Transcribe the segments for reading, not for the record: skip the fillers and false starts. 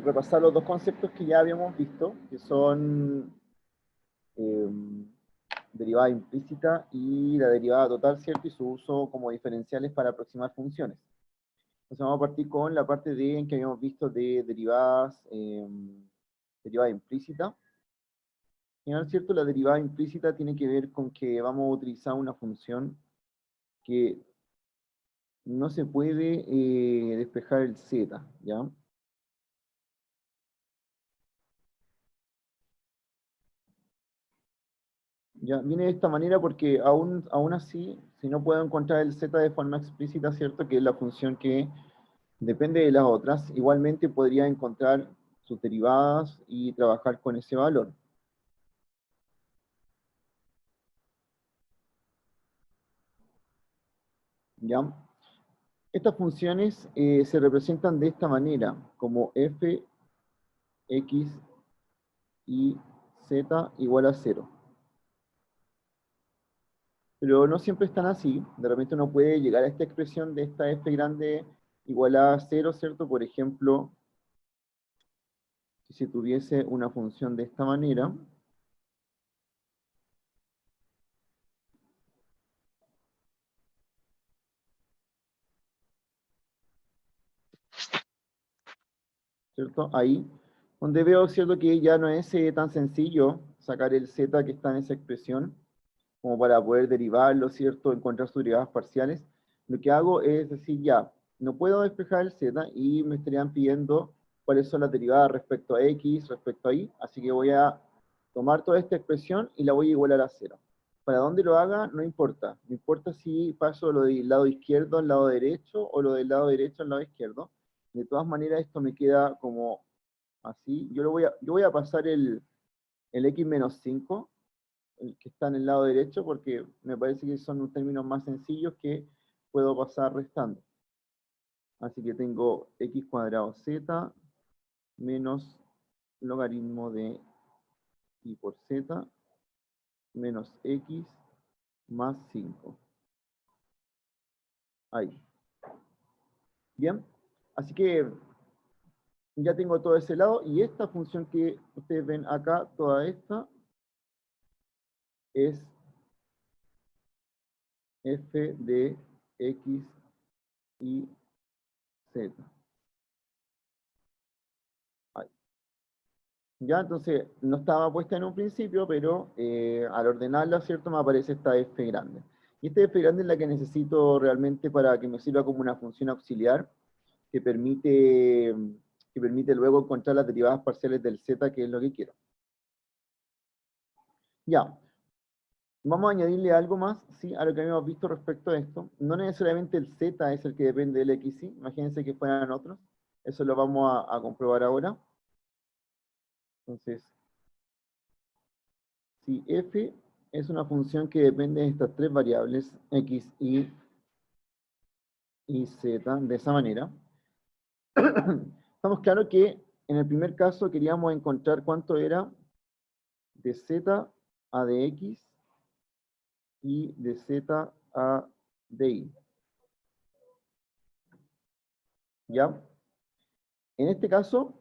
repasar los dos conceptos que ya habíamos visto, que son eh, derivada implícita y la derivada total, ¿cierto? Y su uso como diferenciales para aproximar funciones. Entonces vamos a partir con la parte de en que habíamos visto de derivadas, derivada implícita. En general, ¿cierto? La derivada implícita tiene que ver con que vamos a utilizar una función que no se puede despejar el z, ¿ya? Ya, viene de esta manera porque aún así, si no puedo encontrar el z de forma explícita, ¿cierto? Que es la función que depende de las otras, igualmente podría encontrar sus derivadas y trabajar con ese valor. ¿Ya? Estas funciones se representan de esta manera, como f, x y z igual a 0. Pero no siempre están así. De repente uno puede llegar a esta expresión de esta f grande igual a 0, ¿cierto? Por ejemplo, si se tuviese una función de esta manera, ¿cierto? Ahí, donde veo, ¿cierto? Que ya no es tan sencillo sacar el z que está en esa expresión, como para poder derivarlo, ¿cierto? Encontrar sus derivadas parciales. Lo que hago es decir, ya, no puedo despejar el z y me estarían pidiendo cuáles son las derivadas respecto a x, respecto a y, así que voy a tomar toda esta expresión y la voy a igualar a 0. Para dónde lo haga, no importa. No importa si paso lo del lado izquierdo al lado derecho o lo del lado derecho al lado izquierdo. De todas maneras, esto me queda como así. Yo voy a pasar el x menos 5, el que está en el lado derecho, porque me parece que son unos términos más sencillos que puedo pasar restando. Así que tengo x cuadrado z menos logaritmo de y por z menos x más 5. Ahí. Bien. Así que ya tengo todo ese lado y esta función que ustedes ven acá, toda esta, es f de x y z. Ahí. Ya, entonces, no estaba puesta en un principio, pero al ordenarla, ¿cierto? Me aparece esta f grande. Y esta f grande es la que necesito realmente para que me sirva como una función auxiliar que permite luego encontrar las derivadas parciales del z, que es lo que quiero. Ya, vamos a añadirle algo más, ¿sí? A lo que habíamos visto respecto a esto. No necesariamente el z es el que depende del x, ¿sí? Imagínense que fueran otros. Eso lo vamos a comprobar ahora. Entonces, si f es una función que depende de estas tres variables, x, y z, de esa manera, estamos claros que en el primer caso queríamos encontrar cuánto era de z a de x y de z a de y. ¿Ya? En este caso,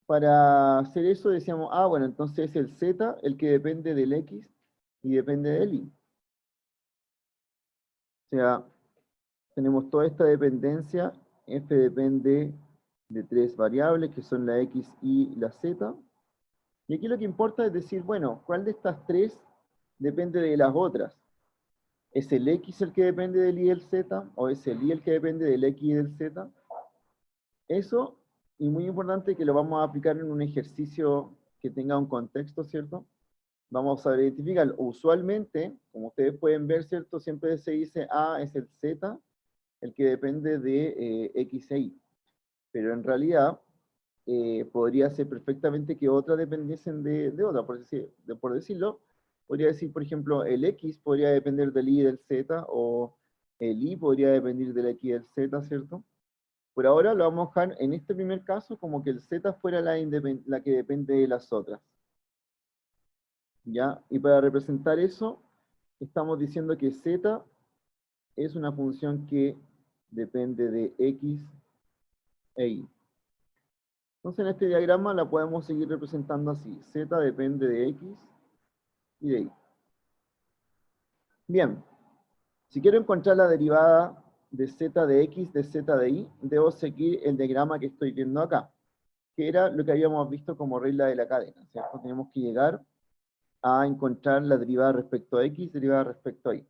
para hacer eso decíamos, bueno, entonces es el z el que depende del x y depende del y. O sea, tenemos toda esta dependencia, f depende de tres variables que son la x, y la z. Y aquí lo que importa es decir, bueno, ¿cuál de estas tres depende de las otras? ¿Es el x el que depende del y y del z? ¿O es el y el que depende del x y del z? Eso, y muy importante que lo vamos a aplicar en un ejercicio que tenga un contexto, ¿cierto? Vamos a identificar, usualmente, como ustedes pueden ver, ¿cierto? Siempre se dice, es el z, el que depende de x e y. Pero en realidad, podría ser perfectamente que otras dependiesen de otra, por decirlo. Podría decir, por ejemplo, el x podría depender del y y del z, o el y podría depender del x y del z, ¿cierto? Por ahora lo vamos a dejar en este primer caso como que el z fuera la que depende de las otras. ¿Ya? Y para representar eso, estamos diciendo que z es una función que depende de x e y. Entonces en este diagrama la podemos seguir representando así. Z depende de X y de Y. Bien, si quiero encontrar la derivada de Z de X de Z de Y, debo seguir el diagrama que estoy viendo acá, que era lo que habíamos visto como regla de la cadena, ¿cierto? Tenemos que llegar a encontrar la derivada respecto a X, derivada respecto a Y.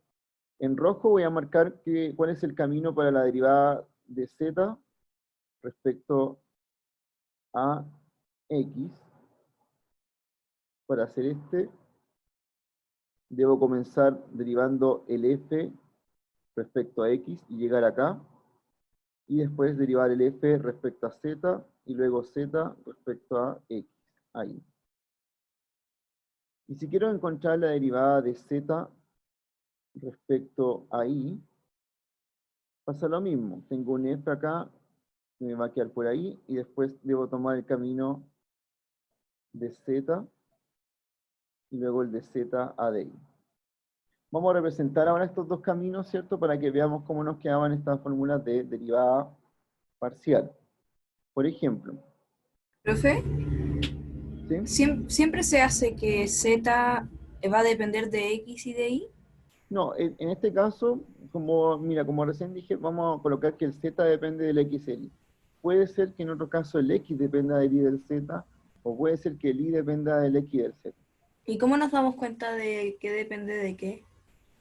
En rojo voy a marcar cuál es el camino para la derivada de Z respecto a X. Para hacer este, debo comenzar derivando el F respecto a X y llegar acá, y después derivar el F respecto a Z, y luego Z respecto a X, ahí. Y si quiero encontrar la derivada de Z respecto a Y, pasa lo mismo. Tengo un F acá, que me va a quedar por ahí, y después debo tomar el camino de Z, y luego el de Z a de Y. Vamos a representar ahora estos dos caminos, ¿cierto? Para que veamos cómo nos quedaban estas fórmulas de derivada parcial. Por ejemplo, Profe, ¿sí? siempre se hace que Z va a depender de X y de Y. No, en este caso, como, mira, como recién dije, vamos a colocar que el Z depende del XL. Puede ser que en otro caso el X dependa del Y del Z, o puede ser que el Y dependa del X del Z. ¿Y cómo nos damos cuenta de qué depende de qué?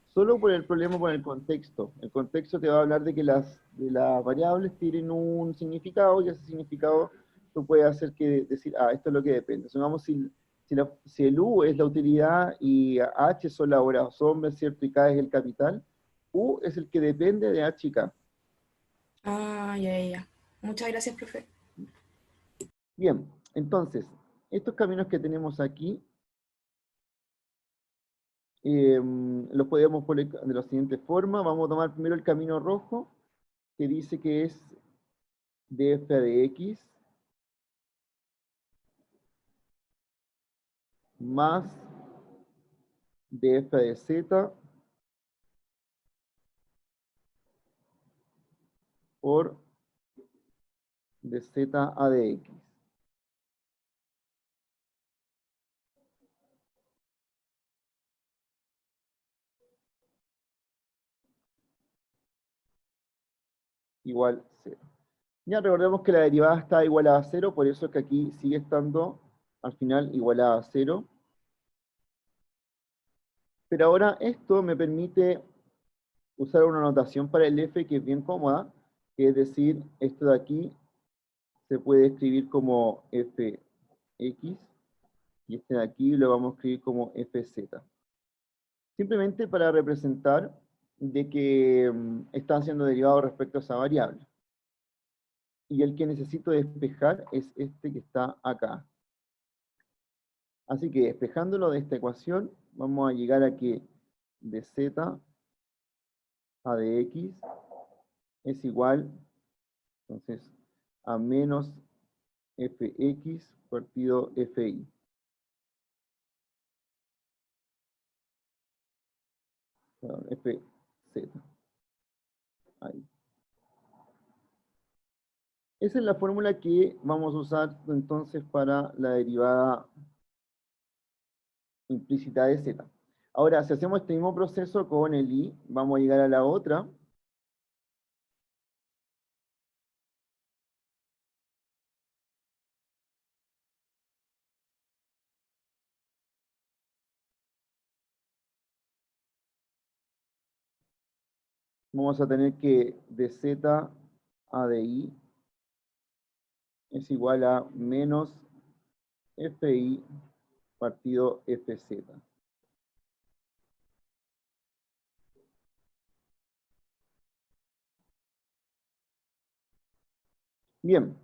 Solo por el problema con el contexto. El contexto te va a hablar de las variables tienen un significado, y ese significado tú puedes hacer que decir, esto es lo que depende. Supongamos si el U es la utilidad y H son las horas hombres, ¿cierto? Y K es el capital, U es el que depende de H y K. Ah, ya, ya, ya. Muchas gracias, profe. Bien, entonces, estos caminos que tenemos aquí, los podemos poner de la siguiente forma. Vamos a tomar primero el camino rojo, que dice que es df de x más df de z por dz a de x. Igual 0. Ya recordemos que la derivada está igualada a 0, por eso es que aquí sigue estando al final igualada a 0. Pero ahora esto me permite usar una notación para el f que es bien cómoda, que es decir, esto de aquí se puede escribir como fx, y este de aquí lo vamos a escribir como fz. Simplemente para representar de que están siendo derivados respecto a esa variable. Y el que necesito despejar es este que está acá. Así que despejándolo de esta ecuación, vamos a llegar a que de z a de x es igual, entonces, a menos fx partido fi. Perdón, fz. Ahí. Esa es la fórmula que vamos a usar entonces para la derivada implícita de z. Ahora, si hacemos este mismo proceso con el i, vamos a llegar a la otra. Vamos a tener que de z a de i es igual a menos fi partido fz. Bien,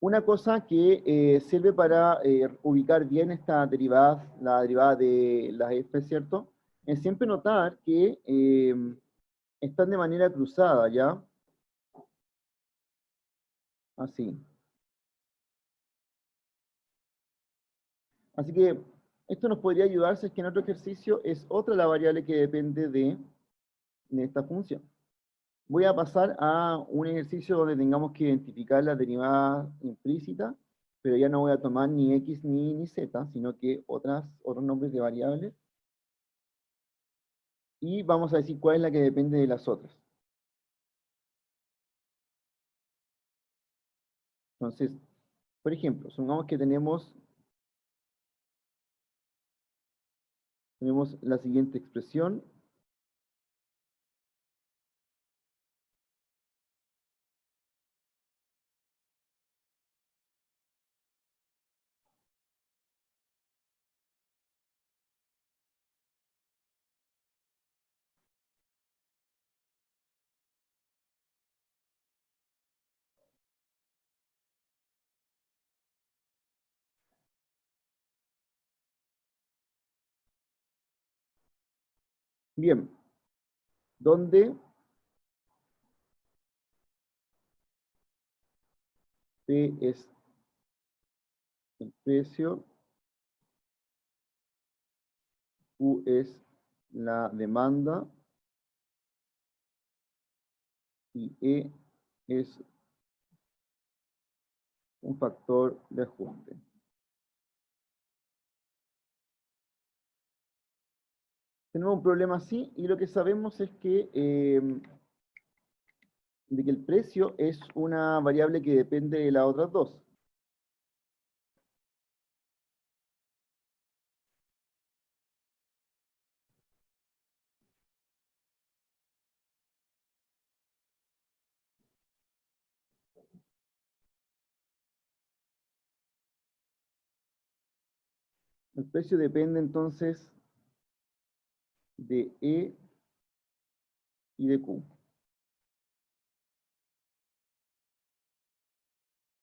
una cosa que sirve para ubicar bien estas derivadas, la derivada de las f, ¿cierto? Es siempre notar que están de manera cruzada, ¿ya? Así. Así que esto nos podría ayudar si es que en otro ejercicio es otra la variable que depende de esta función. voy a pasar a un ejercicio donde tengamos que identificar la derivada implícita, pero ya no voy a tomar ni x ni z, sino que otros nombres de variables. Y vamos a decir cuál es la que depende de las otras. Entonces, por ejemplo, supongamos que tenemos la siguiente expresión. Bien, donde P es el precio, Q es la demanda y E es un factor de ajuste. Tenemos un problema así y lo que sabemos es que, de que el precio es una variable que depende de las otras dos. El precio depende entonces de E y de Q.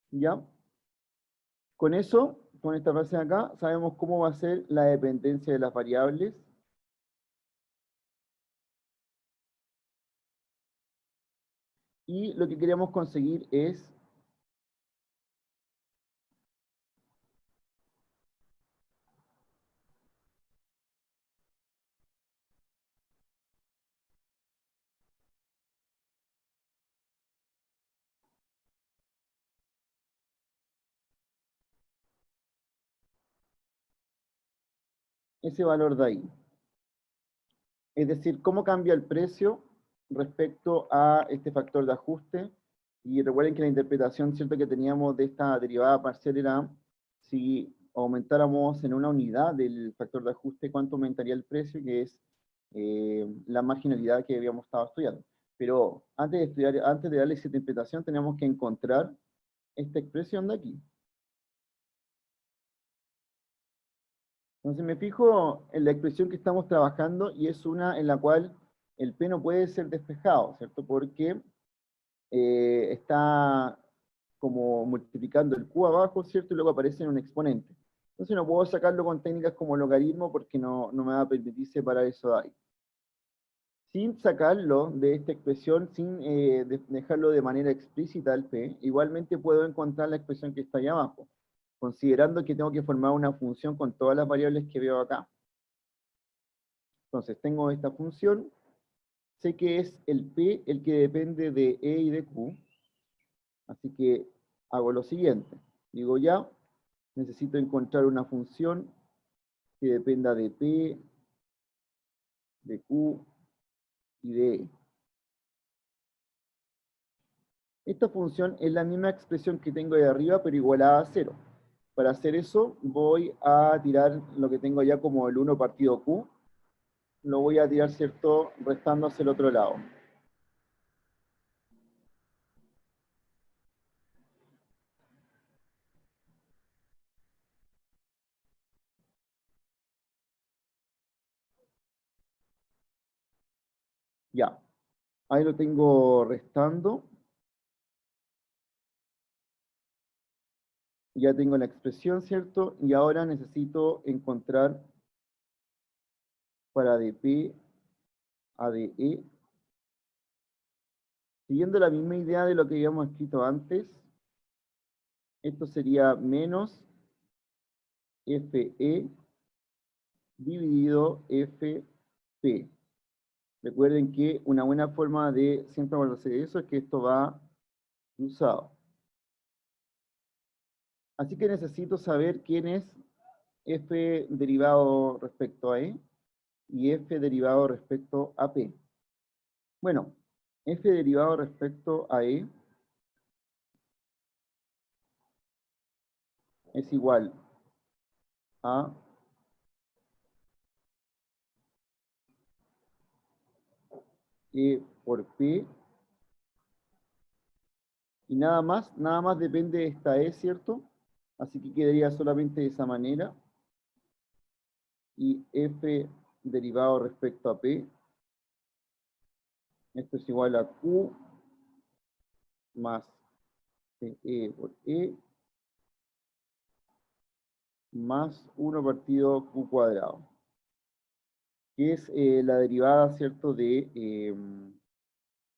¿Ya? Con eso, con esta frase de acá, sabemos cómo va a ser la dependencia de las variables. Y lo que queremos conseguir es ese valor de ahí. Es decir, cómo cambia el precio respecto a este factor de ajuste. Y recuerden que la interpretación, ¿cierto?, que teníamos de esta derivada parcial era si aumentáramos en una unidad del factor de ajuste, cuánto aumentaría el precio, que es la marginalidad que habíamos estado estudiando. Pero antes de darle esa interpretación, tenemos que encontrar esta expresión de aquí. Entonces me fijo en la expresión que estamos trabajando y es una en la cual el P no puede ser despejado, ¿cierto? Porque está como multiplicando el Q abajo, ¿cierto? Y luego aparece en un exponente. Entonces no puedo sacarlo con técnicas como logaritmo porque no me va a permitir separar eso de ahí. Sin sacarlo de esta expresión, sin dejarlo de manera explícita al P, igualmente puedo encontrar la expresión que está ahí abajo, considerando que tengo que formar una función con todas las variables que veo acá. Entonces tengo esta función, sé que es el P el que depende de E y de Q, así que hago lo siguiente, digo ya, necesito encontrar una función que dependa de P, de Q y de E. Esta función es la misma expresión que tengo ahí arriba, pero igualada a 0. Para hacer eso, voy a tirar lo que tengo ya como el 1 partido Q. Lo voy a tirar, ¿cierto?, restando hacia el otro lado. Ya. Ahí lo tengo restando. Ya tengo la expresión, ¿cierto? Y ahora necesito encontrar para dp a de, siguiendo la misma idea de lo que habíamos escrito antes, esto sería menos fe dividido fp. Recuerden que una buena forma de siempre acordarse de eso es que esto va cruzado. Así que necesito saber quién es f derivado respecto a e y f derivado respecto a p. Bueno, f derivado respecto a e es igual a e por p, y nada más depende de esta e, ¿cierto? Así que quedaría solamente de esa manera, y f derivado respecto a p, esto es igual a q más e por e, más 1 partido q cuadrado, que es la derivada, ¿cierto?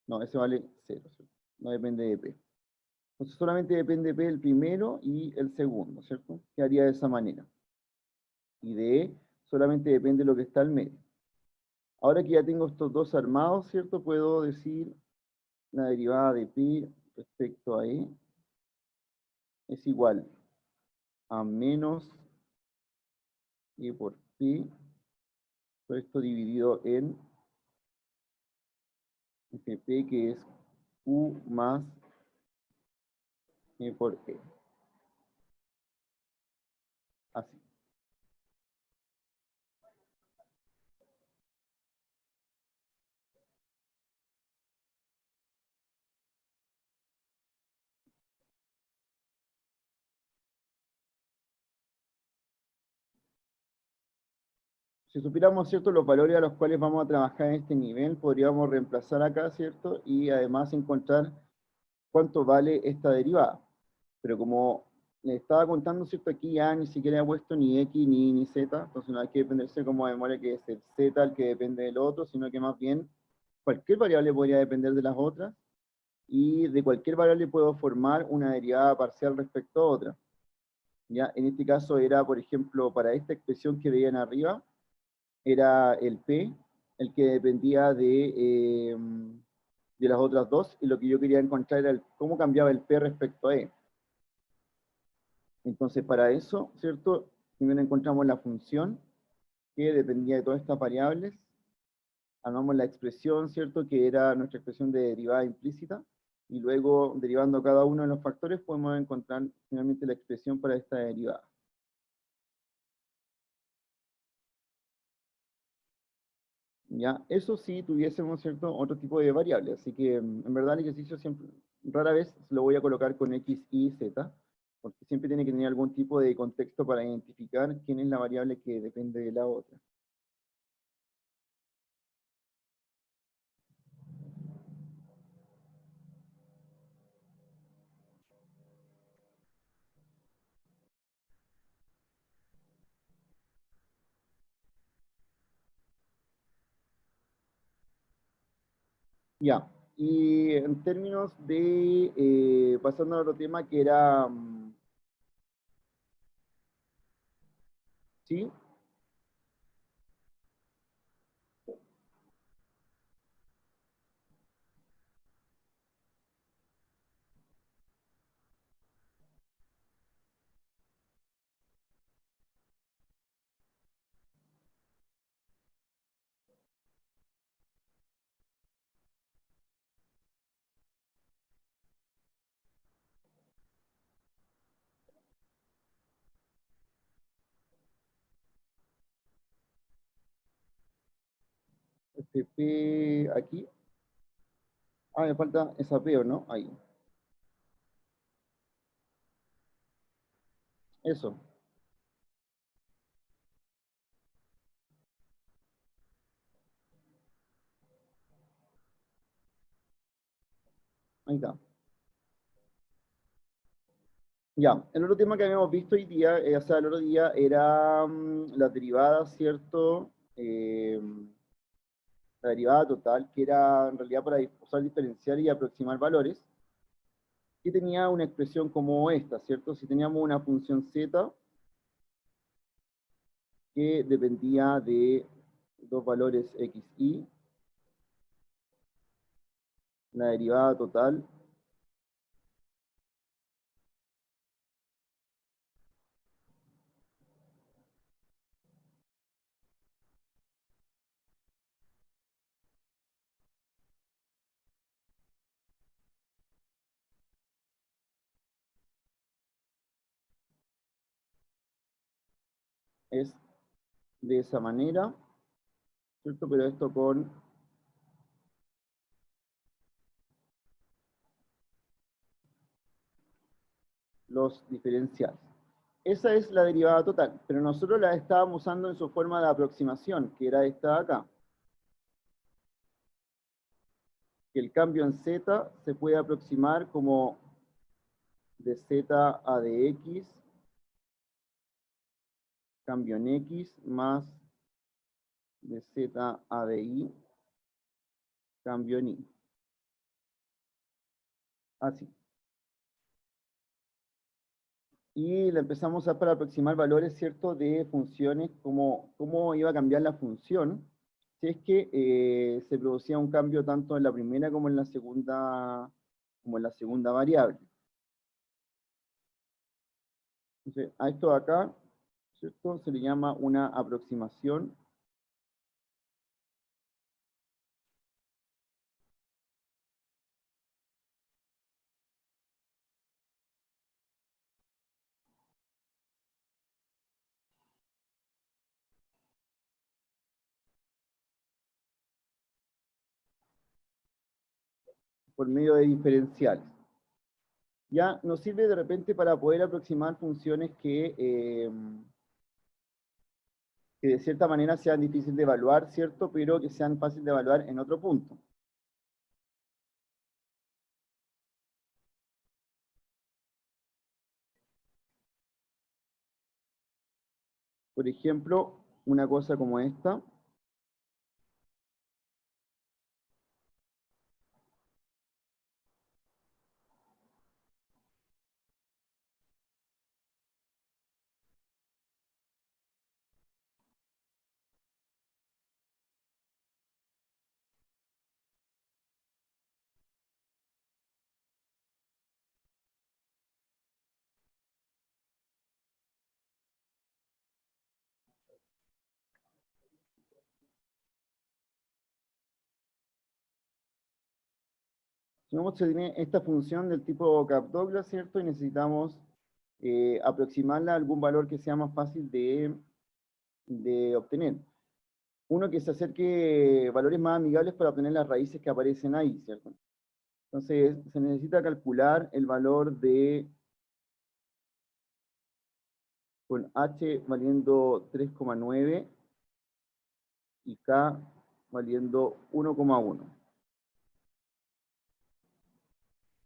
No, ese vale 0, ¿cierto? No depende de p. Entonces solamente depende de p el primero y el segundo, ¿cierto? Quedaría de esa manera. Y de e solamente depende de lo que está al medio. Ahora que ya tengo estos dos armados, ¿cierto? Puedo decir la derivada de p respecto a e es igual a menos e por p, todo esto dividido en fp, que es q más e por e. Así. Si supiéramos, ¿cierto?, los valores a los cuales vamos a trabajar en este nivel, podríamos reemplazar acá, ¿cierto? Y además encontrar cuánto vale esta derivada. Pero como les estaba contando, ¿cierto? Aquí ya ni siquiera he puesto ni x ni z, entonces no hay que dependerse como memoria que es el z el que depende del otro, sino que más bien cualquier variable podría depender de las otras, y de cualquier variable puedo formar una derivada parcial respecto a otra. ¿Ya? En este caso era, por ejemplo, para esta expresión que veían arriba, era el p, el que dependía de las otras dos, y lo que yo quería encontrar era cómo cambiaba el p respecto a e. Entonces, para eso, ¿cierto? Primero encontramos la función que dependía de todas estas variables, armamos la expresión, ¿cierto? Que era nuestra expresión de derivada implícita, y luego, derivando cada uno de los factores, podemos encontrar finalmente la expresión para esta derivada. ¿Ya? Eso sí tuviésemos, ¿cierto?, otro tipo de variable, así que en verdad el ejercicio siempre, rara vez lo voy a colocar con x, y, z, porque siempre tiene que tener algún tipo de contexto para identificar quién es la variable que depende de la otra. Ya, y en términos de, pasando a otro tema que era, ¿sí? FP aquí. Ah, me falta esa P, ¿o no? Ahí. Eso, ahí está. Ya, el otro tema que habíamos visto hoy día, o sea, el otro día, era las derivadas, ¿cierto? La derivada total, que era en realidad para usar diferencial y aproximar valores, que tenía una expresión como esta, ¿cierto? Si teníamos una función z que dependía de dos valores x, y, la derivada total es de esa manera, ¿cierto? Pero esto con los diferenciales. Esa es la derivada total, pero nosotros la estábamos usando en su forma de aproximación, que era esta de acá. Que el cambio en z se puede aproximar como de z a de x, cambio en x, más de z a de y, cambio en y. Así. Y la empezamos a usar para aproximar valores, ¿cierto?, de funciones, cómo iba a cambiar la función, si es que se producía un cambio tanto en la primera como en la segunda variable. Entonces, a esto de acá, ¿cierto?, se le llama una aproximación por medio de diferenciales. Ya nos sirve de repente para poder aproximar funciones que de cierta manera sean difíciles de evaluar, ¿cierto?, pero que sean fáciles de evaluar en otro punto. Por ejemplo, una cosa como esta. Digamos que tiene esta función del tipo Kappa-Douglas, ¿cierto? Y necesitamos aproximarla a algún valor que sea más fácil de obtener. Uno que se acerque valores más amigables para obtener las raíces que aparecen ahí, ¿cierto? Entonces, se necesita calcular el valor con h valiendo 3,9 y k valiendo 1,1.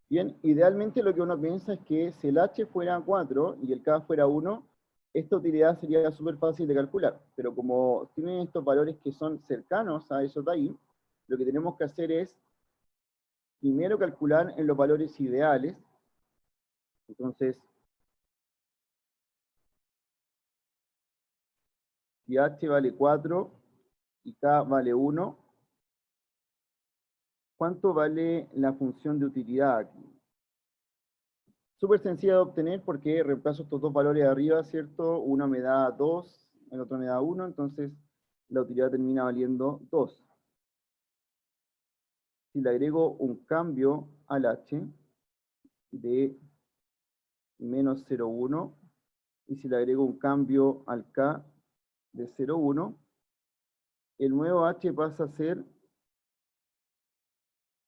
Bien, idealmente lo que uno piensa es que si el h fuera 4 y el k fuera 1, esta utilidad sería súper fácil de calcular. Pero como tienen estos valores que son cercanos a esos de ahí, lo que tenemos que hacer es primero calcular en los valores ideales. Entonces, si h vale 4 y k vale 1, ¿cuánto vale la función de utilidad aquí? Súper sencilla de obtener porque reemplazo estos dos valores de arriba, ¿cierto? Uno me da 2, el otro me da 1, entonces la utilidad termina valiendo 2. Si le agrego un cambio al h de menos 0,1, y si le agrego un cambio al k de 0,1, el nuevo h pasa a ser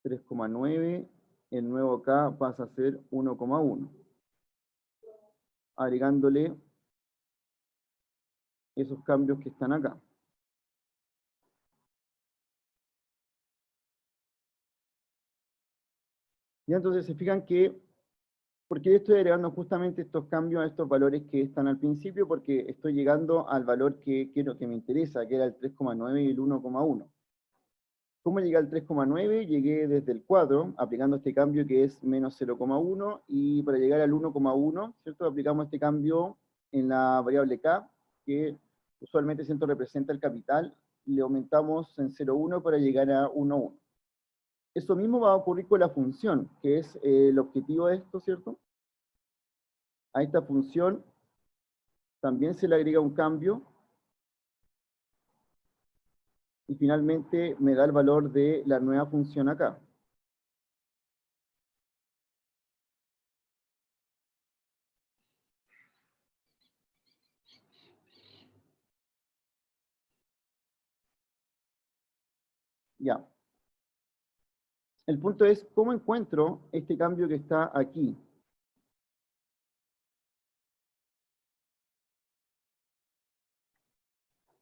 3,9, el nuevo k pasa a ser 1,1. Agregándole esos cambios que están acá. Y entonces se fijan que, ¿por qué estoy agregando justamente estos cambios a estos valores que están al principio? Porque estoy llegando al valor que quiero, que me interesa, que era el 3,9 y el 1,1. ¿Cómo llegué al 3,9? Llegué desde el 4, aplicando este cambio que es menos 0,1, y para llegar al 1,1, ¿cierto? Aplicamos este cambio en la variable k, que usualmente representa el capital, le aumentamos en 0,1 para llegar a 1,1. Eso mismo va a ocurrir con la función, que es el objetivo de esto, ¿cierto? A esta función también se le agrega un cambio y finalmente me da el valor de la nueva función acá. Ya. El punto es, ¿cómo encuentro este cambio que está aquí?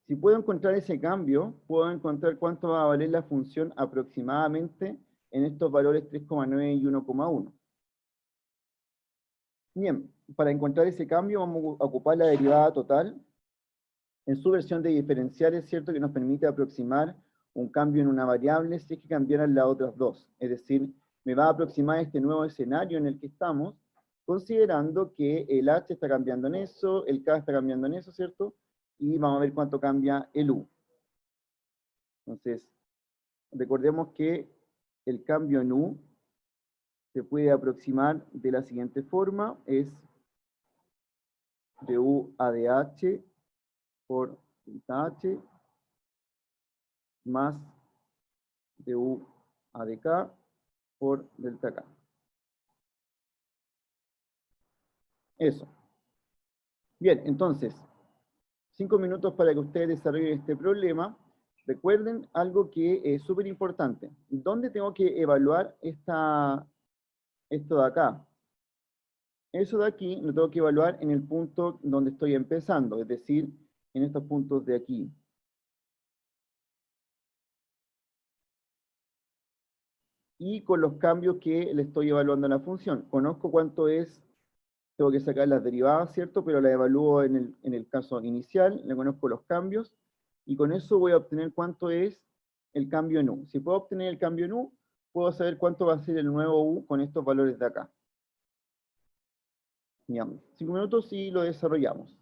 Si puedo encontrar ese cambio, puedo encontrar cuánto va a valer la función aproximadamente en estos valores 3,9 y 1,1. Bien, para encontrar ese cambio vamos a ocupar la derivada total en su versión de diferenciales, ¿cierto? Que nos permite aproximar un cambio en una variable si es que cambiaran las otras dos. Es decir, me va a aproximar este nuevo escenario en el que estamos, considerando que el h está cambiando en eso, el k está cambiando en eso, ¿cierto? Y vamos a ver cuánto cambia el u. Entonces, recordemos que el cambio en u se puede aproximar de la siguiente forma, es de u a de h por delta h más de u a de k por delta k. Eso. Bien, entonces, 5 minutos para que ustedes desarrollen este problema. Recuerden algo que es súper importante. ¿Dónde tengo que evaluar esto de acá? Eso de aquí lo tengo que evaluar en el punto donde estoy empezando, es decir, en estos puntos de aquí. Y con los cambios que le estoy evaluando a la función. Conozco cuánto es, tengo que sacar las derivadas, ¿cierto? Pero la evalúo en el caso inicial, le conozco los cambios, y con eso voy a obtener cuánto es el cambio en u. Si puedo obtener el cambio en u, puedo saber cuánto va a ser el nuevo u con estos valores de acá. Digamos, 5 minutos y lo desarrollamos.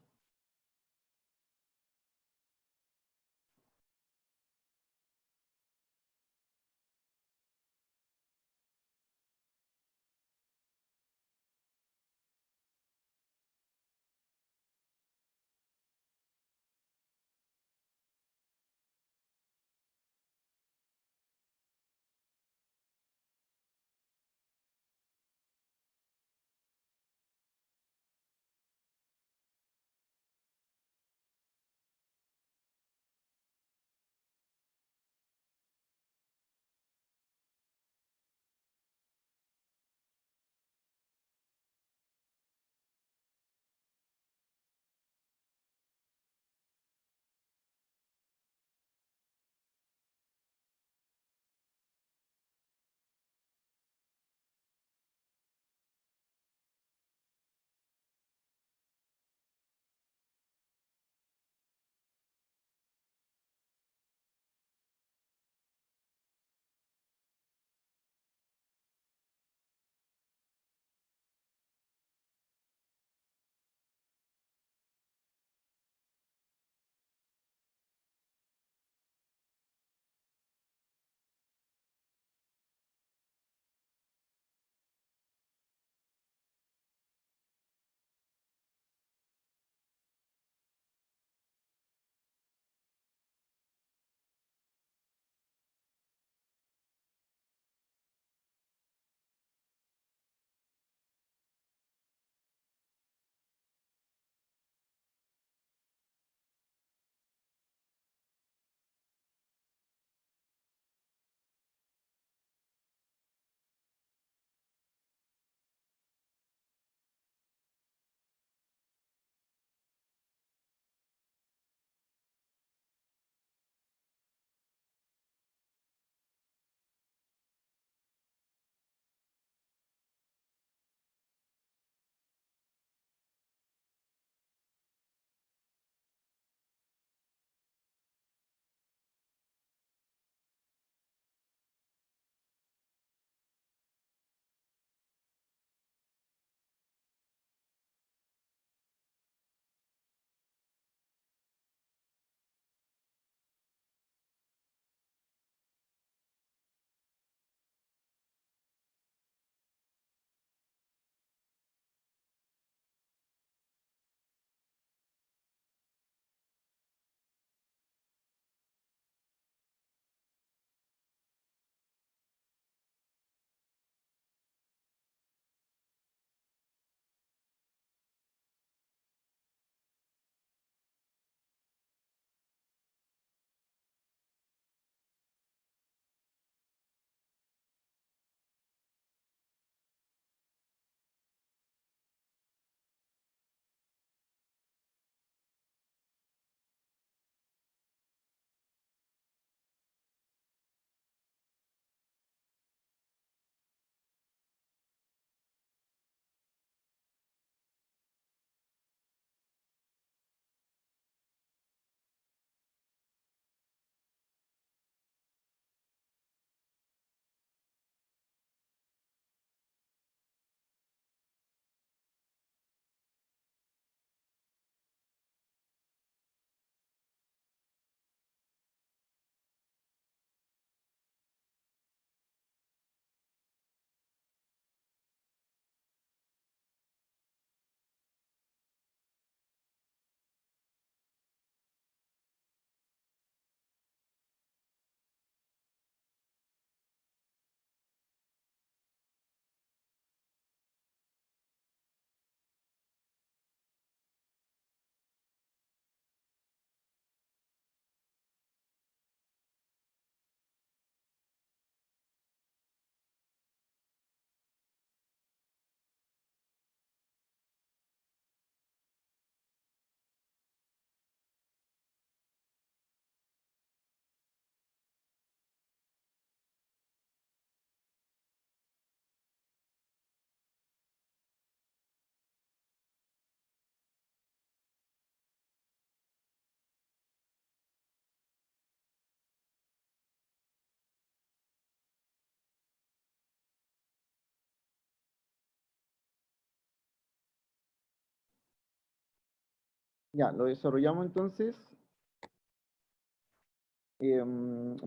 Ya, lo desarrollamos entonces.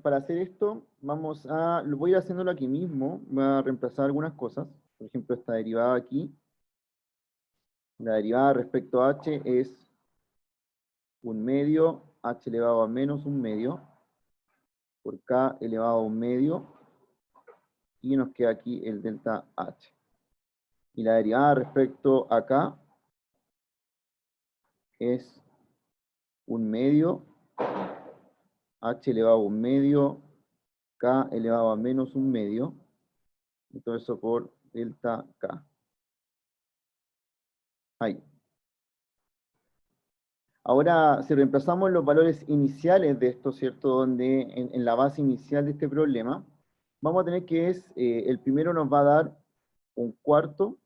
Para hacer esto, voy a ir haciéndolo aquí mismo, voy a reemplazar algunas cosas. Por ejemplo, esta derivada aquí, la derivada respecto a h es 1/2, h elevado a menos 1/2, por k elevado a 1/2, y nos queda aquí el delta h. Y la derivada respecto a k es 1/2, h elevado a 1/2, k elevado a menos 1/2, y todo eso por delta k. Ahí. Ahora, si reemplazamos los valores iniciales de esto, ¿cierto? Donde en la base inicial de este problema, vamos a tener que el primero nos va a dar 1/4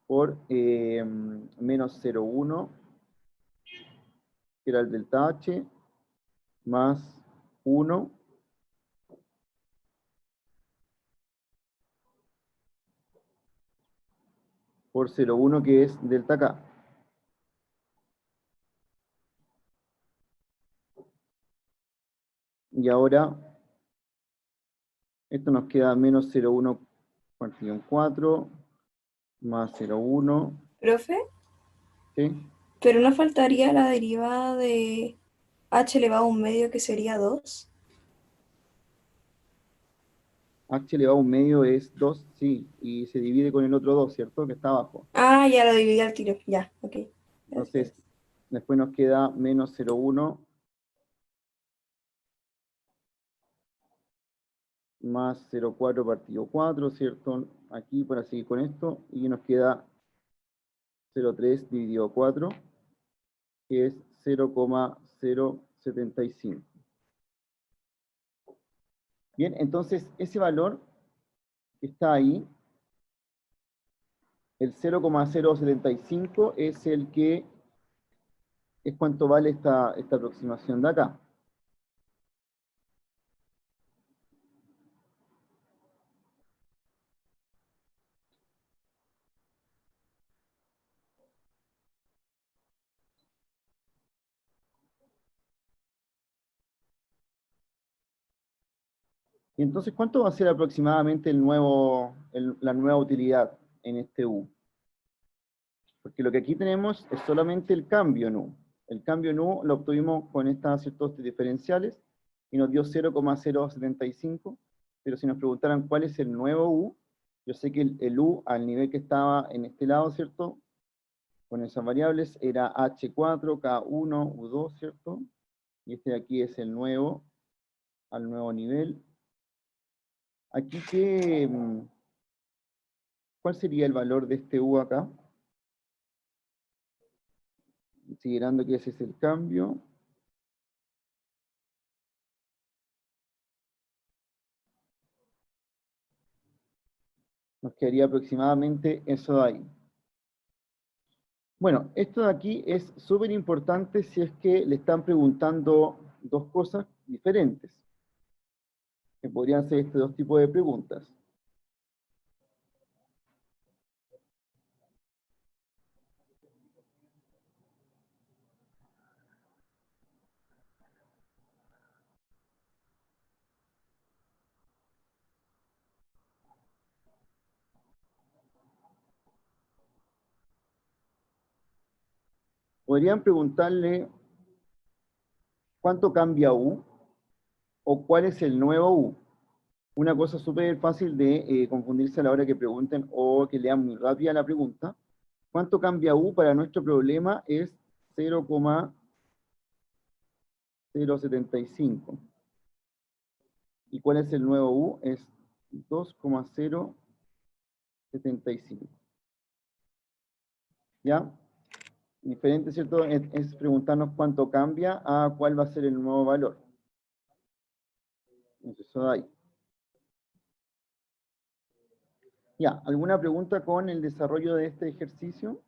por menos 0,1, que era el delta H, más 1 por 0,1, que es delta K. Y ahora, esto nos queda menos 0,1 partido en 4, más 0,1, Profe, ¿sí? pero no faltaría la derivada de h elevado a 1/2 que sería 2. H elevado a 1/2 es 2, sí, y se divide con el otro 2, ¿cierto? Que está abajo. Ah, ya lo dividí al tiro. Ya, ok. Entonces, Gracias. después nos queda menos 0,1 más 0,4 partido 4, ¿cierto? Aquí para seguir con esto, y nos queda 0,3 dividido 4, que es 0,075. Bien, entonces ese valor que está ahí, el 0,075, es el que es cuánto vale esta aproximación de acá. Y entonces, ¿cuánto va a ser aproximadamente la nueva utilidad en este U? Porque lo que aquí tenemos es solamente el cambio en U. El cambio en U lo obtuvimos con ciertos diferenciales y nos dio 0,075, pero si nos preguntaran cuál es el nuevo U, yo sé que el U al nivel que estaba en este lado, ¿cierto? Con esas variables era H4, K1, U2, ¿cierto? Y este de aquí es el nuevo, al nuevo nivel. Aquí, ¿cuál sería el valor de este U acá? Considerando que ese es el cambio. Nos quedaría aproximadamente eso de ahí. Bueno, esto de aquí es súper importante si es que le están preguntando dos cosas diferentes, que podrían ser estos dos tipos de preguntas. Podrían preguntarle cuánto cambia U o cuál es el nuevo U. Una cosa súper fácil de confundirse a la hora que pregunten o que lean muy rápida la pregunta. ¿Cuánto cambia U para nuestro problema? Es 0,075. ¿Y cuál es el nuevo U? Es 2,075. ¿Ya? Diferente, ¿cierto? Es preguntarnos cuánto cambia a cuál va a ser el nuevo valor. Eso de ahí. Ya, ¿alguna pregunta con el desarrollo de este ejercicio?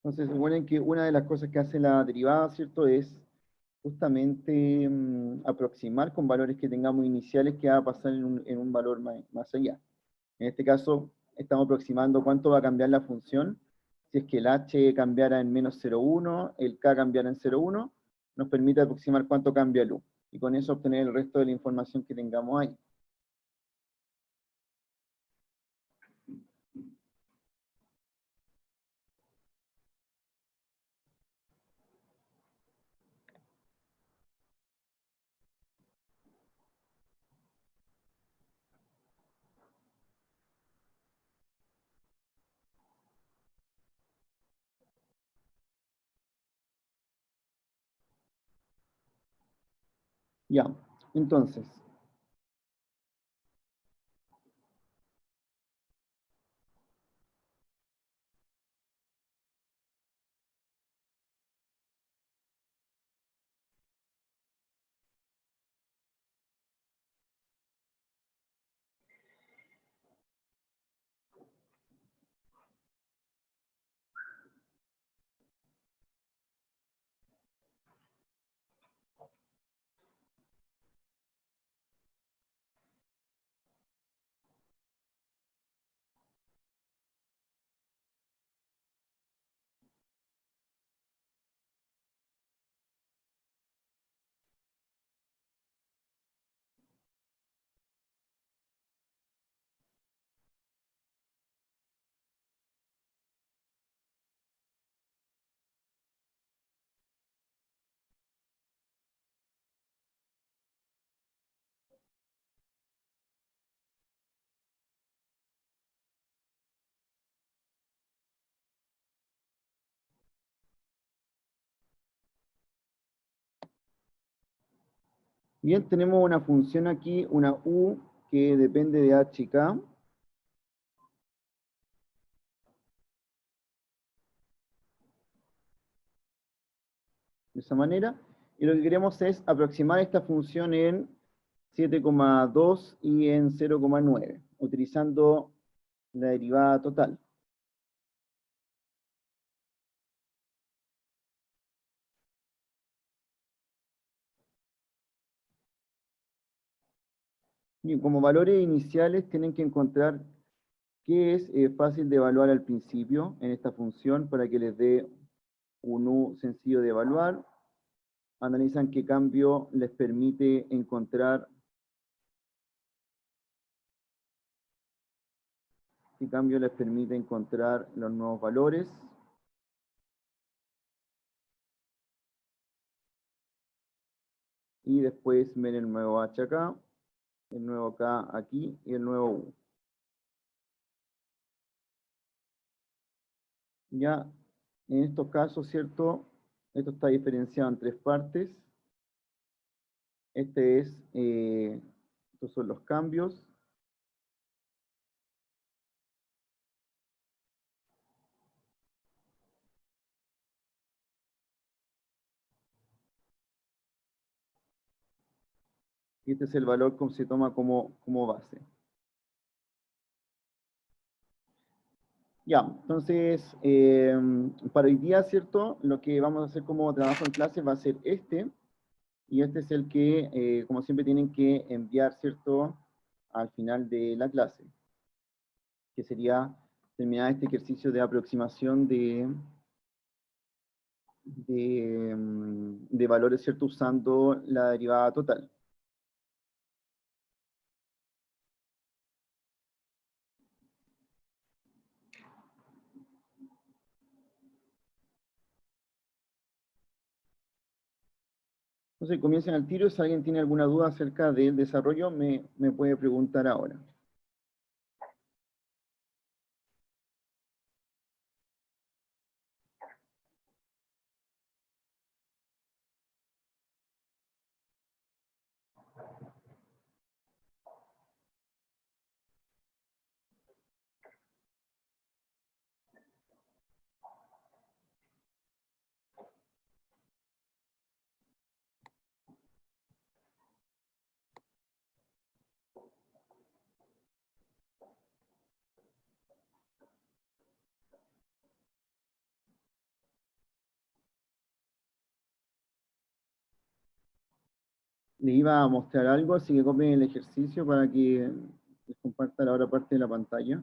Entonces, suponen que una de las cosas que hace la derivada, ¿cierto? Es justamente aproximar con valores que tengamos iniciales que va a pasar en un valor más allá. En este caso, estamos aproximando cuánto va a cambiar la función. Si es que el h cambiara en menos 0,1, el k cambiara en 0,1, nos permite aproximar cuánto cambia el u. Y con eso obtener el resto de la información que tengamos ahí. Ya, entonces, bien, tenemos una función aquí, una u que depende de h y k. De esa manera. Y lo que queremos es aproximar esta función en 7,2 y en 0,9, utilizando la derivada total. Y como valores iniciales tienen que encontrar qué es fácil de evaluar al principio en esta función para que les dé un u sencillo de evaluar. Analizan qué cambio les permite encontrar los nuevos valores. Y después ven el nuevo h acá, el nuevo k aquí y el nuevo u. Ya en estos casos, ¿cierto? Esto está diferenciado en tres partes. Estos son los cambios. Y este es el valor que se toma como base. Ya, entonces, para hoy día, ¿cierto? Lo que vamos a hacer como trabajo en clase va a ser este. Y este es el que, como siempre, tienen que enviar, ¿cierto? Al final de la clase. Que sería terminar este ejercicio de aproximación de valores, ¿cierto? Usando la derivada total. Entonces, comiencen al tiro. Si alguien tiene alguna duda acerca del desarrollo, me puede preguntar ahora. le iba a mostrar algo, así que copien el ejercicio para que les comparta la otra parte de la pantalla.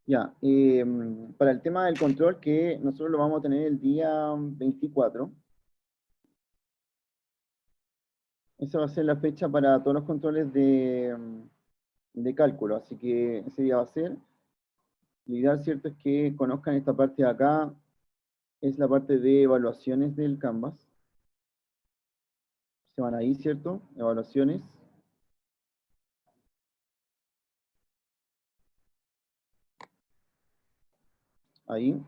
Ya, para el tema del control, que nosotros lo vamos a tener el día 24, esa va a ser la fecha para todos los controles de cálculo, así que ese día va a ser. Lo ideal, ¿cierto?, es que conozcan esta parte de acá, es la parte de evaluaciones del Canvas. Se van ahí, ¿cierto? Evaluaciones. Ahí.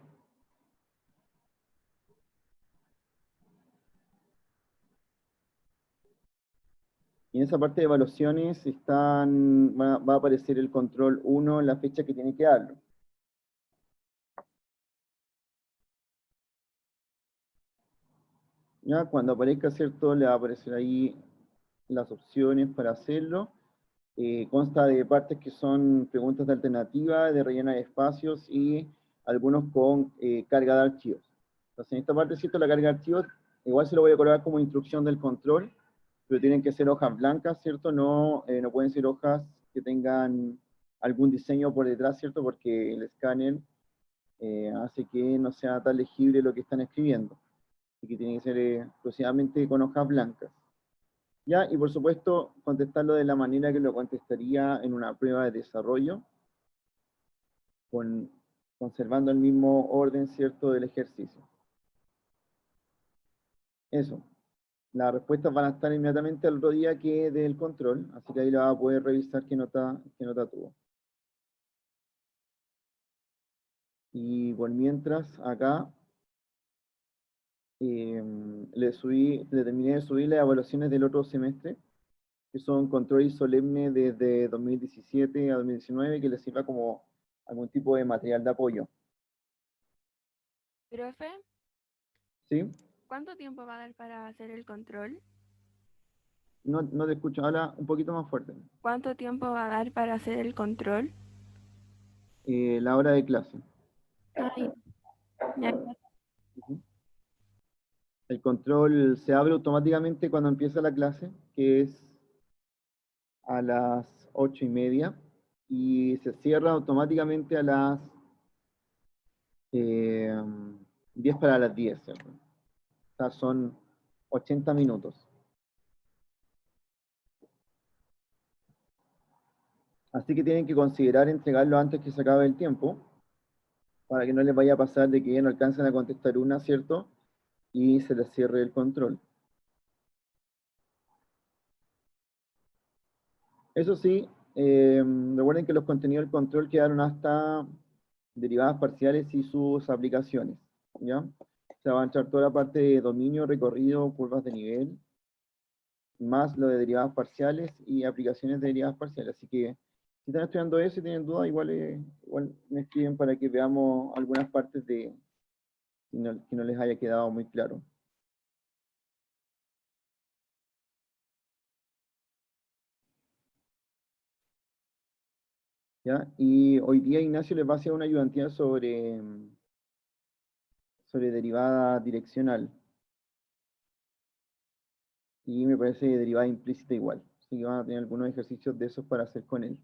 Y en esa parte de evaluaciones va a aparecer el control 1 en la fecha que tiene que darlo. Ya, cuando aparezca, ¿cierto? Le va a aparecer ahí las opciones para hacerlo. Consta de partes que son preguntas de alternativa, de relleno de espacios y algunos con carga de archivos. Entonces, en esta parte, ¿cierto? La carga de archivos, igual se lo voy a colocar como instrucción del control, pero tienen que ser hojas blancas, ¿cierto? No, no pueden ser hojas que tengan algún diseño por detrás, ¿cierto? Porque el escáner hace que no sea tan legible lo que están escribiendo. Así que tiene que ser exclusivamente con hojas blancas. Ya, y por supuesto, contestarlo de la manera que lo contestaría en una prueba de desarrollo, con, conservando el mismo orden, ¿cierto?, del ejercicio. Eso. Las respuestas van a estar inmediatamente al otro día que del control, así que ahí la va a poder revisar qué nota tuvo. Y por mientras, acá le terminé de subir las evaluaciones del otro semestre, que son control y solemne desde 2017 a 2019, que les sirva como algún tipo de material de apoyo. Profe, ¿Sí? ¿cuánto tiempo va a dar para hacer el control? No, no te escucho, habla un poquito más fuerte. ¿Cuánto tiempo va a dar para hacer el control? La hora de clase. Ay, ya, Ujú. El control se abre automáticamente cuando empieza la clase, que es a las 8:30, y se cierra automáticamente a las eh, 10 para las 10, ¿cierto? O sea, son 80 minutos. Así que tienen que considerar entregarlo antes que se acabe el tiempo, para que no les vaya a pasar de que ya no alcancen a contestar una, ¿cierto? Y se les cierre el control. Eso sí, recuerden que los contenidos del control quedaron hasta derivadas parciales y sus aplicaciones, ¿ya? Se va a echar toda la parte de dominio, recorrido, curvas de nivel, más lo de derivadas parciales y aplicaciones de derivadas parciales. Así que si están estudiando eso y tienen dudas, igual me escriben para que veamos algunas partes que no les haya quedado muy claro. ¿Ya? Y hoy día Ignacio les va a hacer una ayudantía sobre derivada direccional. Y me parece derivada implícita igual. Así que van a tener algunos ejercicios de esos para hacer con él.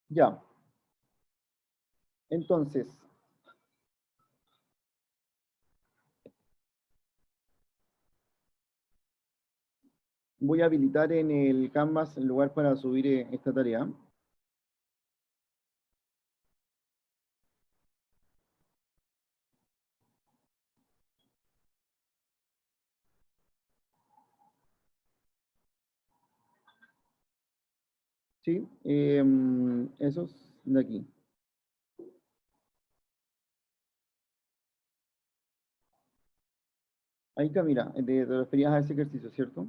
Ya. Entonces, voy a habilitar en el Canvas el lugar para subir esta tarea. Sí, esos de aquí. Ahí está, mira, te referías a ese ejercicio, ¿cierto?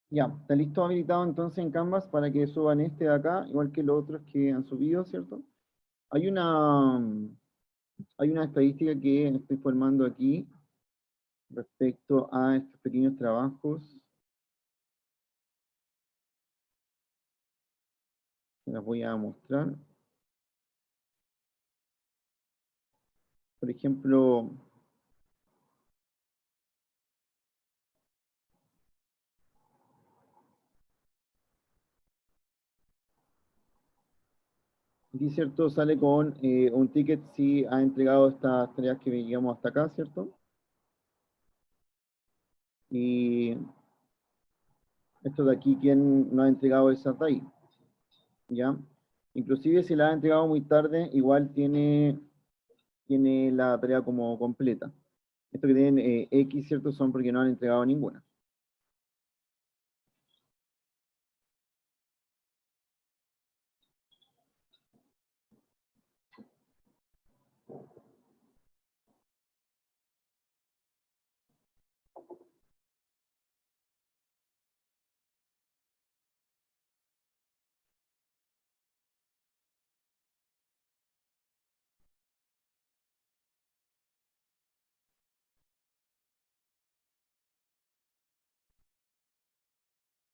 Ya, está listo habilitado entonces en Canvas para que suban este de acá, igual que los otros que han subido, ¿cierto? Hay una estadística que estoy formando aquí respecto a estos pequeños trabajos. Se las voy a mostrar. Por ejemplo, aquí, ¿cierto? Sale con un ticket si ha entregado estas tareas que llegamos hasta acá, ¿cierto? Y esto de aquí, ¿quién no ha entregado esa de ahí? ¿Ya? Inclusive si la ha entregado muy tarde, igual tiene la tarea como completa. Esto que tienen X, ¿cierto? Son porque no han entregado ninguna.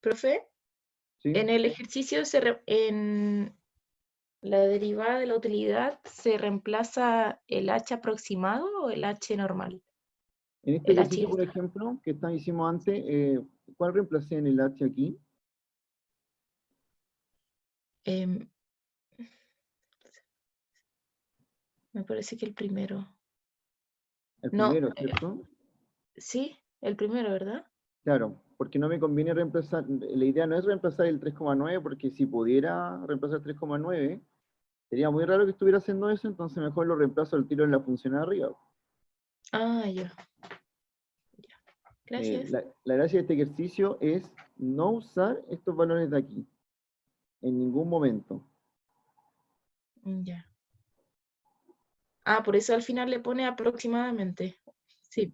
Profe, ¿Sí? en el ejercicio, en la derivada de la utilidad, ¿se reemplaza el h aproximado o el h normal? En este El h ejercicio, por ejemplo, que hicimos antes, ¿cuál reemplacé en el H aquí? em, me parece que el primero. El No, primero, ¿cierto? sí, el primero, ¿verdad? Claro, porque no me conviene reemplazar, la idea no es reemplazar el 3,9, porque si pudiera reemplazar 3,9, sería muy raro que estuviera haciendo eso, entonces mejor lo reemplazo al tiro en la función de arriba. Ah, ya. Gracias. La gracia de este ejercicio es no usar estos valores de aquí, en ningún momento. Ya. Ah, por eso al final le pone aproximadamente. Sí.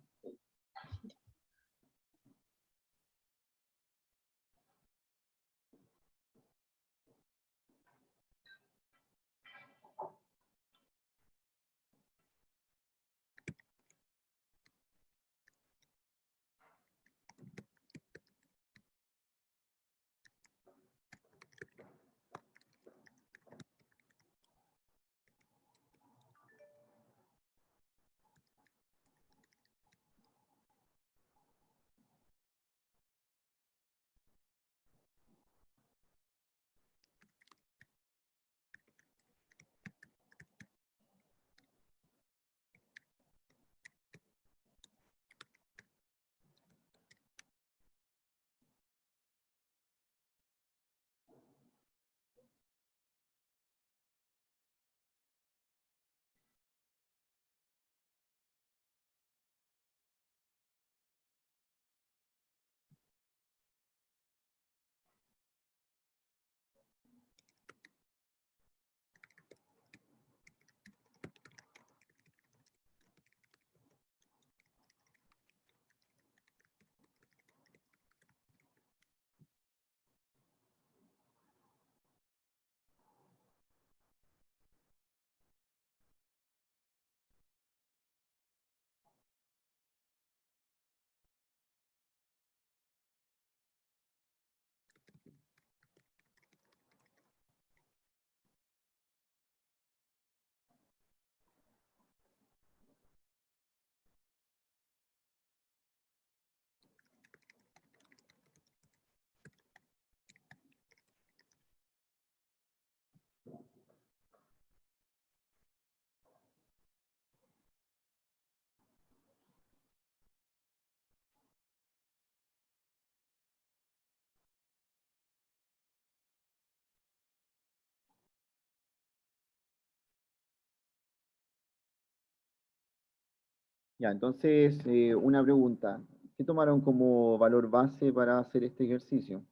Ya, entonces, una pregunta. ¿Qué tomaron como valor base para hacer este ejercicio?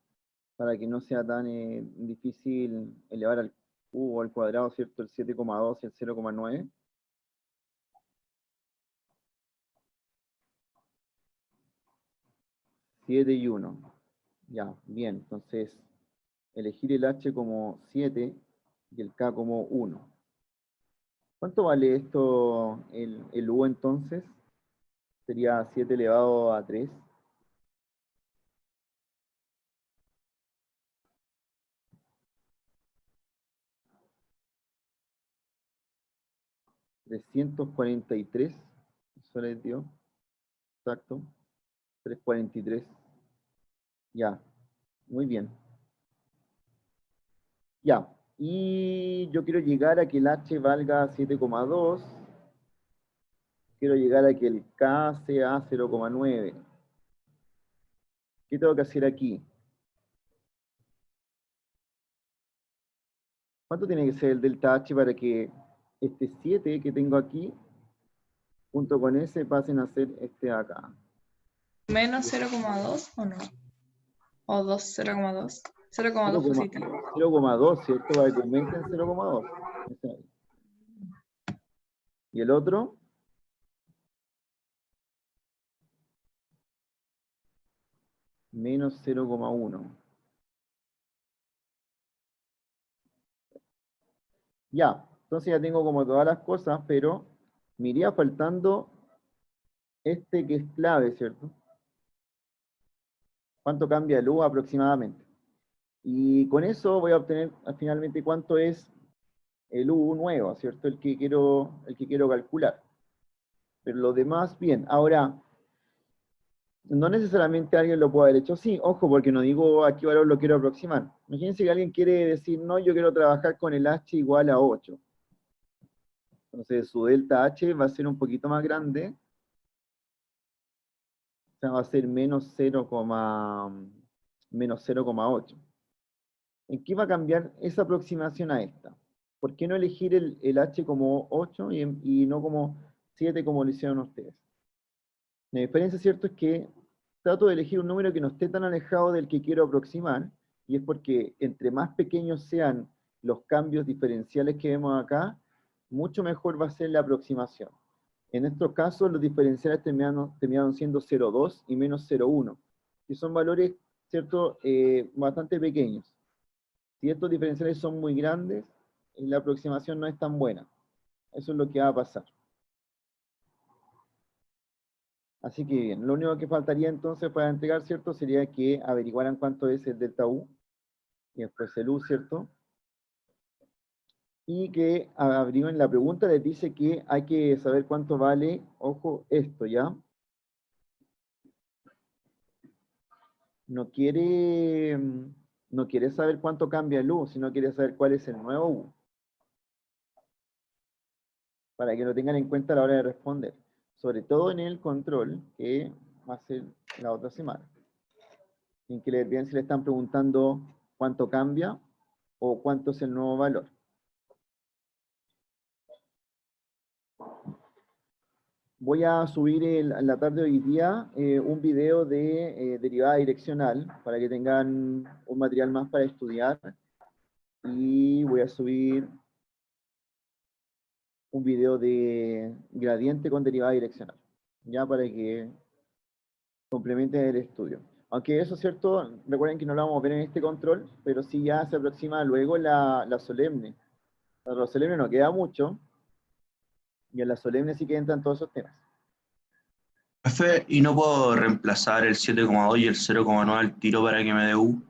Para que no sea tan difícil elevar al cubo o al cuadrado, ¿cierto? El 7,2 y el 0,9. 7 y 1. Ya, bien. Entonces, elegir el h como 7 y el k como 1. ¿Cuánto vale esto, el u entonces? Sería 7 elevado a 3. 343. Eso les dio. Exacto. 343. Ya. Muy bien. Ya. Y yo quiero llegar a que el h valga 7,2. Quiero llegar a que el k sea 0,9. ¿Qué tengo que hacer aquí? ¿Cuánto tiene que ser el delta h para que este 7 que tengo aquí, junto con ese, pasen a ser este de acá? ¿Menos 0,2 o no? ¿O 2, 0,2? 0,2 positivo. 0,2, ¿cierto? Para que aumenten 0,2. Ese ahí. ¿Y el otro? Menos 0,1. Ya, entonces ya tengo como todas las cosas, pero me iría faltando este que es clave, ¿cierto? ¿Cuánto cambia el U aproximadamente? Y con eso voy a obtener finalmente cuánto es el U nuevo, ¿cierto? El que quiero calcular. Pero lo demás, bien. Ahora, no necesariamente alguien lo puede haber hecho así, ojo, porque no digo a qué valor lo quiero aproximar. Imagínense que alguien quiere decir, no, yo quiero trabajar con el h igual a 8. Entonces su delta h va a ser un poquito más grande. O sea, va a ser menos 0,8. ¿En qué va a cambiar esa aproximación a esta? ¿Por qué no elegir el h como 8 y no como 7 como lo hicieron ustedes? La diferencia, ¿cierto?, es que trato de elegir un número que no esté tan alejado del que quiero aproximar, y es porque entre más pequeños sean los cambios diferenciales que vemos acá, mucho mejor va a ser la aproximación. En estos casos, los diferenciales terminaron siendo 0,2 y menos 0,1, que son valores, ¿cierto?, bastante pequeños. Si estos diferenciales son muy grandes, la aproximación no es tan buena. Eso es lo que va a pasar. Así que bien, lo único que faltaría entonces para entregar, ¿cierto?, sería que averiguaran cuánto es el delta U, y después el U, ¿cierto? Y que averigüen, la pregunta les dice que hay que saber cuánto vale, ojo, esto, ¿ya? No quiere saber cuánto cambia el U, sino quiere saber cuál es el nuevo U. Para que lo tengan en cuenta a la hora de responder. Sobre todo en el control, que va a ser la otra semana. Tienen que leer bien si le están preguntando cuánto cambia o cuánto es el nuevo valor. Voy a subir en la tarde de hoy día un video de derivada direccional para que tengan un material más para estudiar. Y voy a subir un video de gradiente con derivada direccional, ya para que complementen el estudio. Aunque eso es cierto, recuerden que no lo vamos a ver en este control, pero sí ya se aproxima luego la solemne. Para la solemne no queda mucho, y en la solemne sí que entran todos esos temas. Profe, ¿y no puedo reemplazar el 7,2 y el 0,9 al tiro para que me dé U?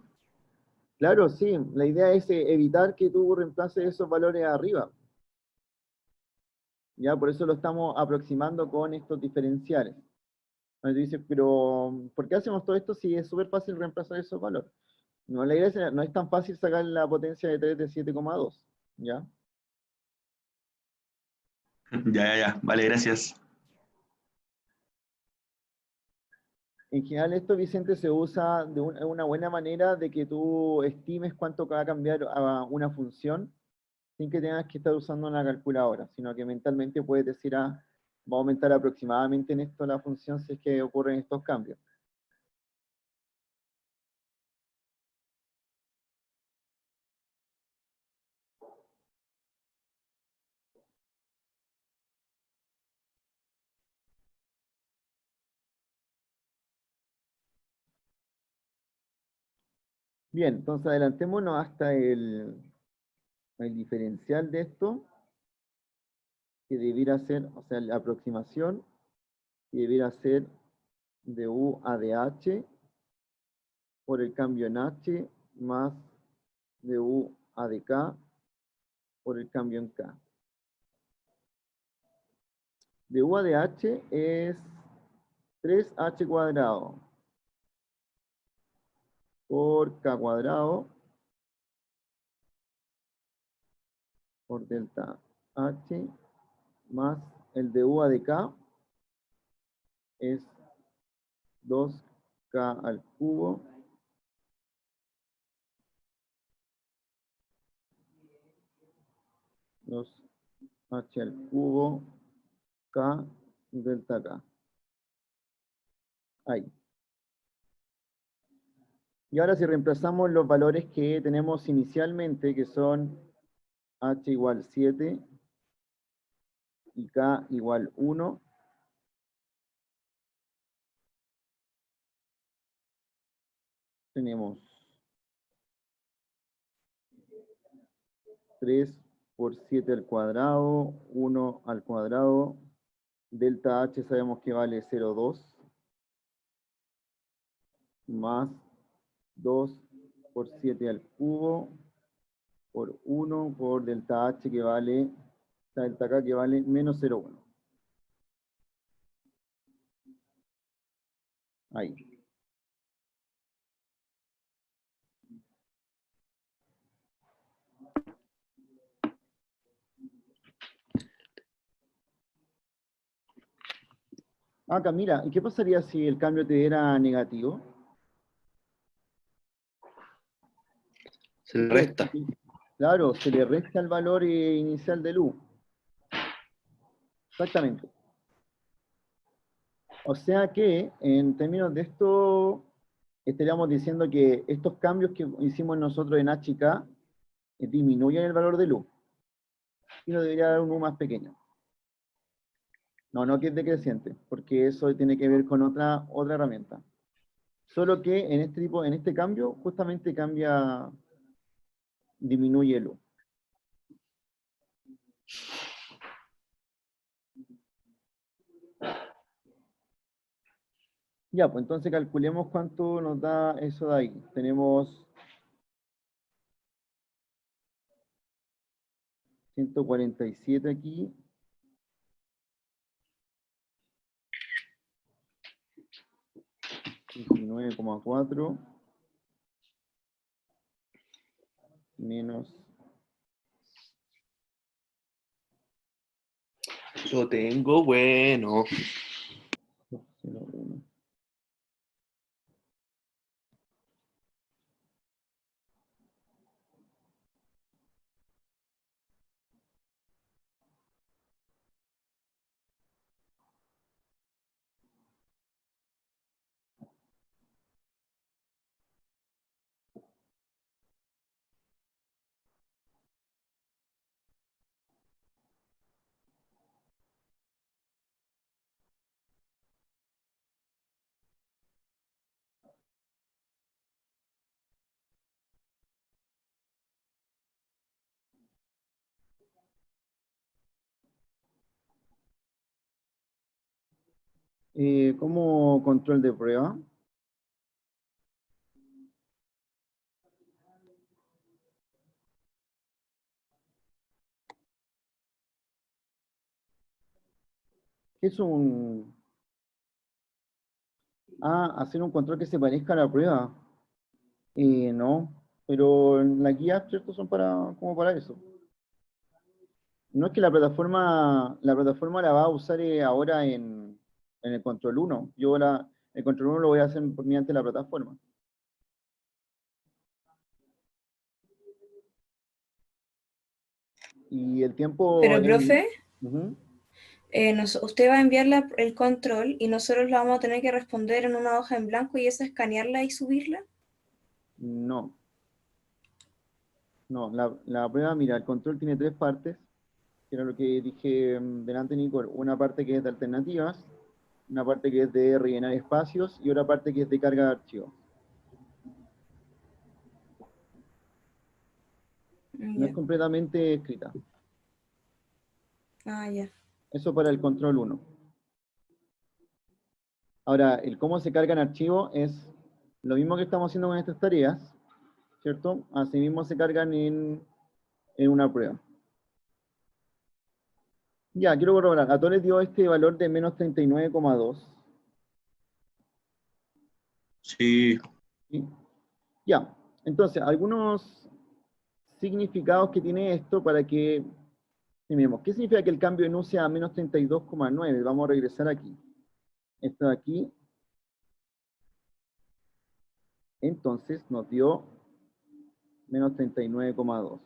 Claro, sí, la idea es evitar que tú reemplaces esos valores arriba. Ya, por eso lo estamos aproximando con estos diferenciales. Entonces dices, pero ¿por qué hacemos todo esto si es súper fácil reemplazar esos valores? No, la idea no es tan fácil sacar la potencia de 3 de 7,2, ¿ya? Ya. Vale, gracias. En general esto, Vicente, se usa de una buena manera de que tú estimes cuánto va a cambiar a una función sin que tengas que estar usando una calculadora, sino que mentalmente puedes decir, Va a aumentar aproximadamente en esto la función si es que ocurren estos cambios. Bien, entonces adelantémonos hasta el diferencial de esto, que debiera ser, o sea, la aproximación, que debiera ser de U a de H por el cambio en H más de U a de K por el cambio en K. De U a de H es 3H cuadrado por K cuadrado por delta H más el de U a de K es 2K al cubo dos H al cubo K delta K. Ahí. Y ahora si reemplazamos los valores que tenemos inicialmente, que son H igual 7 y K igual 1, tenemos 3 por 7 al cuadrado, 1 al cuadrado, delta H sabemos que vale 0,2, más 2 por 7 al cubo, por 1 por delta H que vale, delta K que vale menos 0,1. Ahí. Acá, mira, ¿y qué pasaría si el cambio te diera negativo? Se le resta. Claro, se le resta el valor inicial del U. Exactamente. O sea que, en términos de esto, estaríamos diciendo que estos cambios que hicimos nosotros en H y K disminuyen el valor del U. Y nos debería dar un U más pequeño. No que es decreciente, porque eso tiene que ver con otra herramienta. Solo que en este cambio, justamente disminuye el U. Ya, pues entonces calculemos cuánto nos da eso de ahí. Tenemos 147 aquí. $19,4 menos Lo tengo bueno. 0,1. ¿Cómo control de prueba? ¿Qué es un... hacer un control que se parezca a la prueba? No, pero en la guía, ¿cierto? Son como para eso. No es que la plataforma la va a usar ahora en el control 1. Yo ahora, el control 1 lo voy a hacer mediante la plataforma. Y el tiempo... Pero, profe, Ujú. Usted va a enviar el control y nosotros la vamos a tener que responder en una hoja en blanco y esa escanearla y subirla. No. No, la prueba, mira, el control tiene 3 partes, que era lo que dije delante, Nicole. Una parte que es de alternativas, una parte que es de rellenar espacios y otra parte que es de carga de archivos. No es Ya. completamente escrita. Ah, ya. Eso para el control 1. Ahora, el cómo se cargan archivos es lo mismo que estamos haciendo con estas tareas, ¿cierto? Asimismo se cargan en una prueba. Ya, quiero corroborar. A todos les dio este valor de menos 39,2. Sí, ¿Sí? Ya, entonces, algunos significados que tiene esto para que miremos. ¿Qué significa que el cambio en U sea menos 32,9? Vamos a regresar aquí. Esto de aquí. Entonces nos dio menos 39,2.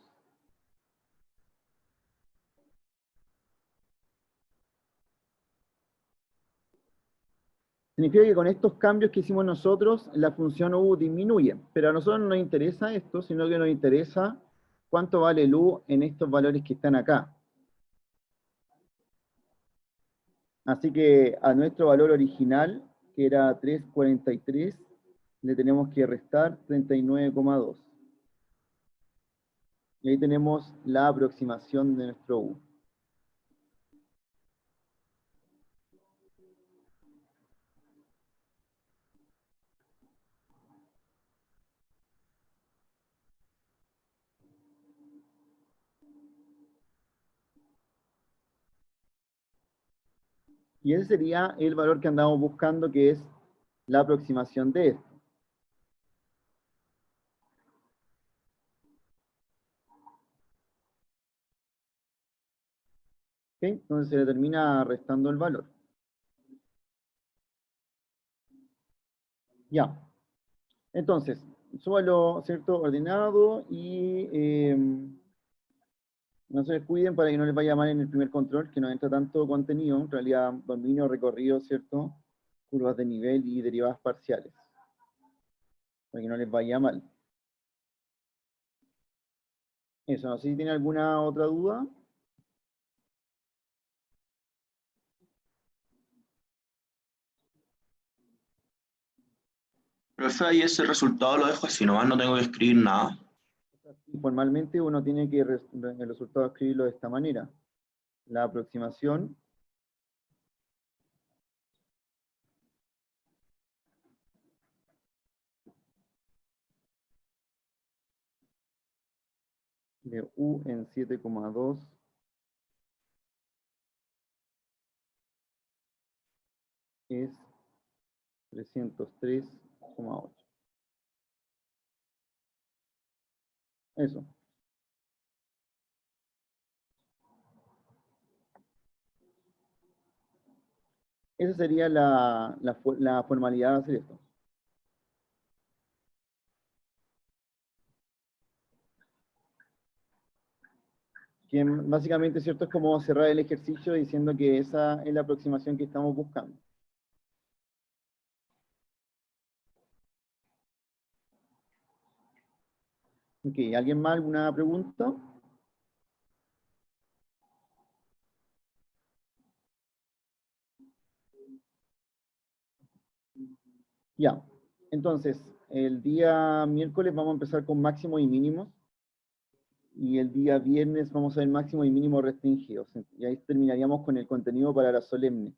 Significa que con estos cambios que hicimos nosotros, la función U disminuye. Pero a nosotros no nos interesa esto, sino que nos interesa cuánto vale el U en estos valores que están acá. Así que a nuestro valor original, que era 3,43, le tenemos que restar 39,2. Y ahí tenemos la aproximación de nuestro U. Y ese sería el valor que andamos buscando, que es la aproximación de esto. ¿Ok? Entonces se le termina restando el valor. Ya. Entonces, súbalo, ¿cierto? Ordenado y no se descuiden para que no les vaya mal en el primer control, que no entra tanto contenido, en realidad dominio, recorrido, ¿cierto? Curvas de nivel y derivadas parciales. Para que no les vaya mal. Eso, no sé si tiene alguna otra duda. profe, ahí ese resultado lo dejo así, nomás no tengo que escribir nada. Formalmente uno tiene que el resultado escribirlo de esta manera. La aproximación de U en 7,2 es 303,8. Eso. Esa sería la formalidad de hacer esto. Que básicamente, ¿cierto? Es como cerrar el ejercicio diciendo que esa es la aproximación que estamos buscando. Ok, ¿alguien más? ¿Alguna pregunta? Ya. Entonces, el día miércoles vamos a empezar con máximos y mínimos. Y el día viernes vamos a ver máximo y mínimo restringidos. Y ahí terminaríamos con el contenido para la solemne.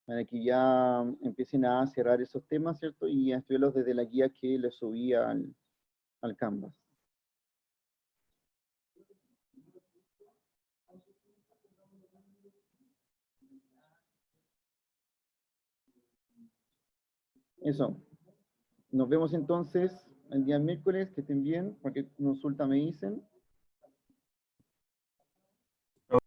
Para que ya empiecen a cerrar esos temas, ¿cierto? Y a estudiarlos desde la guía que les subí al Canvas. Eso. Nos vemos entonces el día miércoles. Que estén bien. Cualquier consulta me dicen.